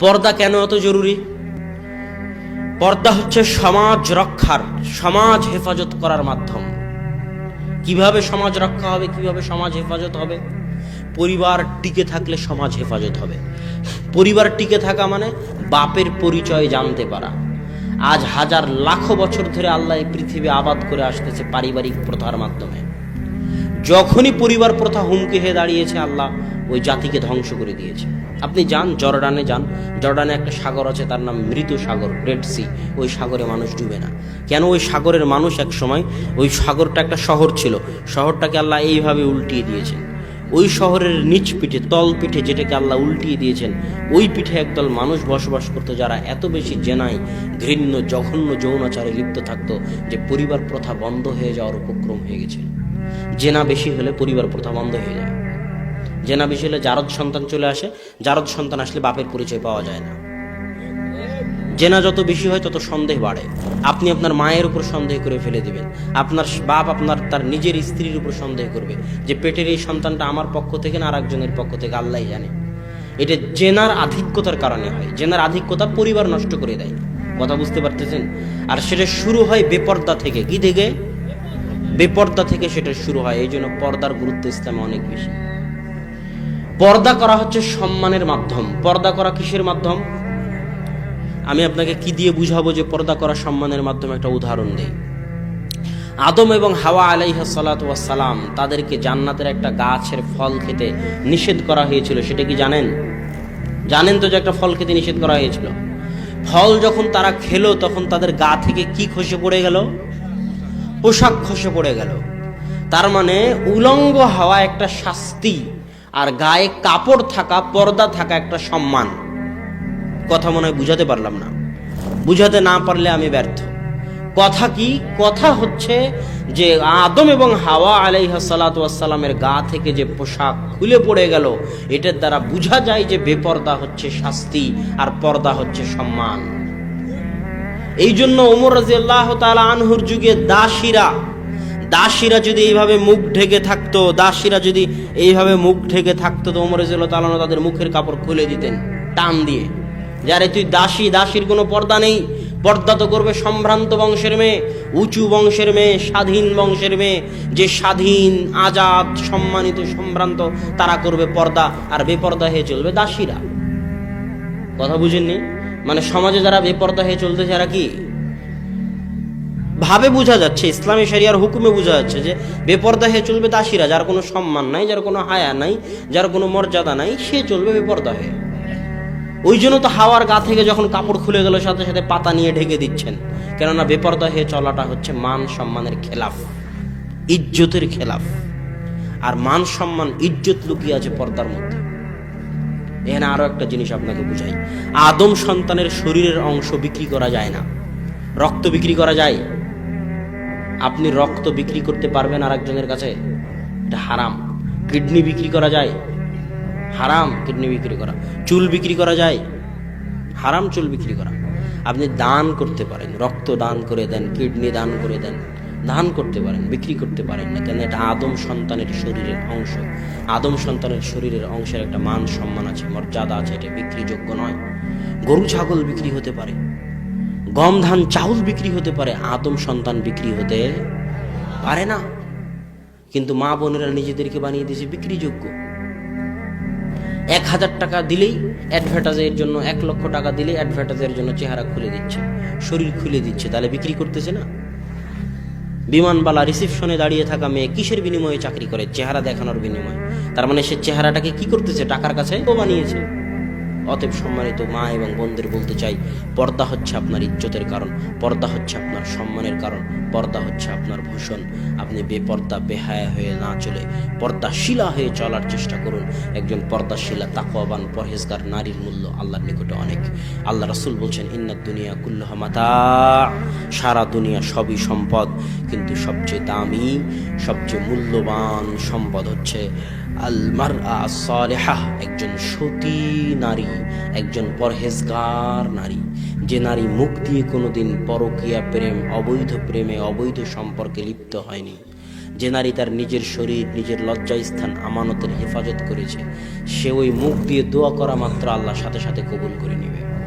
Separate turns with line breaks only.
পর্দা কেন এত জরুরি? পর্দা হচ্ছে সমাজ রক্ষার, সমাজ হেফাজত করার মাধ্যম। কিভাবে সমাজ রক্ষা হবে, কিভাবে সমাজ হেফাজত হবে? পরিবার টিকে থাকলে সমাজ হেফাজত হবে। পরিবার টিকে থাকা মানে বাপের পরিচয় জানতে পারা। আজ হাজার লাখো বছর ধরে আল্লাহ এই পৃথিবী আবাদ করে আসতেছে পারিবারিক প্রথার মাধ্যমে। যখনই পরিবার প্রথা হুমকি হয়ে দাঁড়িয়েছে, আল্লাহ ওই জাতিকে ধ্বংস করে দিয়েছে। আপনি যান জর্ডানে, যান জর্ডানে একটা সাগর আছে, তার নাম মৃত সাগর, রেড সি। ওই সাগরে মানুষ ডুবে না কেন? ওই সাগরের মানুষ এক সময়, ওই সাগরটা একটা শহর ছিল, শহরটাকে আল্লাহ এইভাবে উল্টিয়ে দিয়েছেন। ওই শহরের নিচ পিঠে, তল পিঠে যেটাকে আল্লাহ উল্টিয়ে দিয়েছেন, ওই পিঠে একদল মানুষ বসবাস করতো, যারা এত বেশি জেনায়, ঘৃণ্য, জঘন্য যৌনাচারে লিপ্ত থাকতো যে পরিবার প্রথা বন্ধ হয়ে যাওয়ার উপক্রম হয়ে গেছিল। জেনা বেশি হলে পরিবার প্রথা বন্ধ হয়ে যায়। জেনা বেশি হলে জারদ সন্তান চলে আসে, জারদ সন্তান আসলে বাপের পরিচয় পাওয়া যায় না। জেনা যত বেশি হয় তত সন্দেহ বাড়ে। আপনি আপনার মায়ের উপর সন্দেহ করে ফেলে দিবেন, আপনার বাপ তার নিজের স্ত্রীর উপর সন্দেহ করবে যে পেটের এই সন্তানটা আমার পক্ষ থেকে না আরেকজনের পক্ষ থেকে, আল্লাহ জানে। এটা জেনার আধিক্যতার কারণে হয়। জেনার আধিক্যতা পরিবার নষ্ট করে দেয়। কথা বুঝতে পারতেছেন? আর সেটা শুরু হয় বেপর্দা থেকে। কি থেকে? বেপর্দা থেকে সেটা শুরু হয়। এই জন্য পর্দার গুরুত্ব ইসলামে অনেক বেশি। পর্দা করা হচ্ছে সম্মানের মাধ্যম। পর্দা করা কিসের মাধ্যম? আমি আপনাকে কি দিয়ে বুঝাবো যে পর্দা করা সম্মানের মাধ্যমে? একটা উদাহরণ দেই। আদম এবং হাওয়া আলাইহিস সালাতু ওয়াস সালাম, তাদেরকে জান্নাতের একটা গাছের ফল খেতে নিষেধ করা হয়েছিল। সেটা কি জানেন? জানেন তো যে একটা ফল খেতে নিষেধ করা হয়েছিল। ফল যখন তারা খেলো, তখন তাদের গা থেকে কি খসে পড়ে গেল? পোশাক খসে পড়ে গেল। তার মানে উলঙ্গ হওয়া একটা শাস্তি, আর গায়ে কাপড় থাকা, পর্দা থাকা একটা সম্মান। কথা মনে হয় বুঝাতে পারলাম না। বুঝাতে না পারলে আমি ব্যর্থ। কথা কি? কথা হচ্ছে যে আদম এবং হাওয়া আলাইহিস সালাতু ওয়াস সালামের গা থেকে যে পোশাক খুলে পড়ে গেল, এটার দ্বারা বোঝা যায় যে বেপর্দা হচ্ছে শাস্তি আর পর্দা হচ্ছে সম্মান। এই জন্য ওমর রাদিয়াল্লাহু তাআলা আনহুর যুগে দাসীরা যদি এইভাবে মুখ ঢেকে থাকতো, তো ওমর রাদিয়াল্লাহু তাআলা তাদের মুখের কাপড় খুলে দিতেন টান দিয়ে। যারে তুই দাসীর কোনো পর্দা নেই। পর্দা তো করবে সম্ভ্রান্ত বংশের মেয়ে, উঁচু বংশের মেয়ে, স্বাধীন বংশের মেয়ে। যে স্বাধীন, আজাদ, সম্মানিত, সম্ভ্রান্ত, তারা করবে পর্দা, আর বেপর্দা হয়ে চলবে দাসীরা। কথা বুঝেননি? মানে সমাজে যারা বেপর্দা হয়ে চলতেছে, এরা কি ভাবে বোঝা যাচ্ছে, ইসলামী শরিয়ার হুকুমে বোঝা যাচ্ছে যে বেপর্দা হয়ে চলবে দাসীরা। যার কোনো সম্মান নাই, যার কোনো হায়া নাই, যার কোনো মর্যাদা নাই, সে চলবে বেপর্দা হয়ে। ওই জন্য তো হাওয়ার গা থেকে যখন কাপড় খুলে গেল, সাথে সাথে পাতা নিয়ে ঢেকে দিচ্ছেন। কেননা বেপর্দা হয়ে চলাটা হচ্ছে মান সম্মানের খেলাফ, ইজ্জতের খেলাফ। আর মান সম্মান, ইজ্জত লুকিয়ে আছে পর্দার মধ্যে। এখানে আরো একটা জিনিস আপনাকে বুঝাই। আদম সন্তানের শরীরের অংশ বিক্রি করা যায় না। রক্ত বিক্রি করা যায়? আপনি রক্ত বিক্রি করতে পারবেন আরেকজনের কাছে? এটা হারাম। কিডনি বিক্রি করা যায়? হারাম কিডনি বিক্রি করা। চুল বিক্রি করা যায়? হারাম চুল বিক্রি করা। আপনি দান করতে পারেন, রক্ত দান করে দেন, কিডনি দান করে দেন, দান করতে পারেন, বিক্রি করতে পারেন না। কেন? এটা আদম সন্তানের শরীরের অংশ। আদম সন্তানের শরীরের অংশের একটা মান সম্মান আছে, মর্যাদা আছে, এটা বিক্রিযোগ্য নয়। গরু ছাগল বিক্রি হতে পারে, গম ধান চাউল বিক্রি হতে পারে, আদম সন্তান বিক্রি হতে পারে না। কিন্তু মা বোনেরা নিজেদেরকে বানিয়ে দিয়েছে বিক্রিযোগ্য। 1000 টাকা দিলেই অ্যাডভার্টাইজের জন্য, 1 লক্ষ টাকা দিলেই অ্যাডভার্টাইজের জন্য চেহারা খুলে দিচ্ছে, শরীর খুলে দিচ্ছে। তাহলে বিক্রি করতেছে না? বিমানবালা রিসেপশনে দাঁড়িয়ে থাকা মেয়ে কিসের বিনিময়ে চাকরি করে? চেহারা দেখানোর বিনিময়ে। তার মানে সে চেহারাটাকে কি করতেছে? টাকার কাছে ও বানিয়েছে। অতএব সম্মানিত মা এবং বোনদের বলতে চাই, পর্দা হচ্ছে আপনার ইজ্জতের কারণ, পর্দা হচ্ছে আপনার সম্মানের কারণ, পর্দা হচ্ছে আপনার ভূষণ। আপনি বেপর্দা, বেহায়া হয়ে না চলে পর্দাশীলা হয়ে চলার চেষ্টা করুন। একজন পর্দাশীলা, তাকওয়াবান, পরহেজগার নারীর মূল্য আল্লাহর নিকটে অনেক। আল্লাহ রাসূল বলছেন, ইন্নাদ দুনিয়া কুল্লুহা মাতা, সারা দুনিয়া সবই সম্পদ, কিন্তু সবচেয়ে দামি, সবচেয়ে মূল্যবান সম্পদ হচ্ছে আল মারআ সালিহাহ, একজন সতী নারী, একজন পরহেজগার নারী। যে নারী মুখ দিয়ে কোনোদিন পরকীয়া প্রেম, অবৈধ প্রেমে, অবৈধ সম্পর্কে লিপ্ত হয়নি, যে নারী তার নিজের শরীর, নিজের লজ্জাস্থান আমানতের হেফাজত করেছে, সে ওই মুখ দিয়ে দোয়া করা মাত্র আল্লাহ সাথে সাথে কবুল করে নেবে।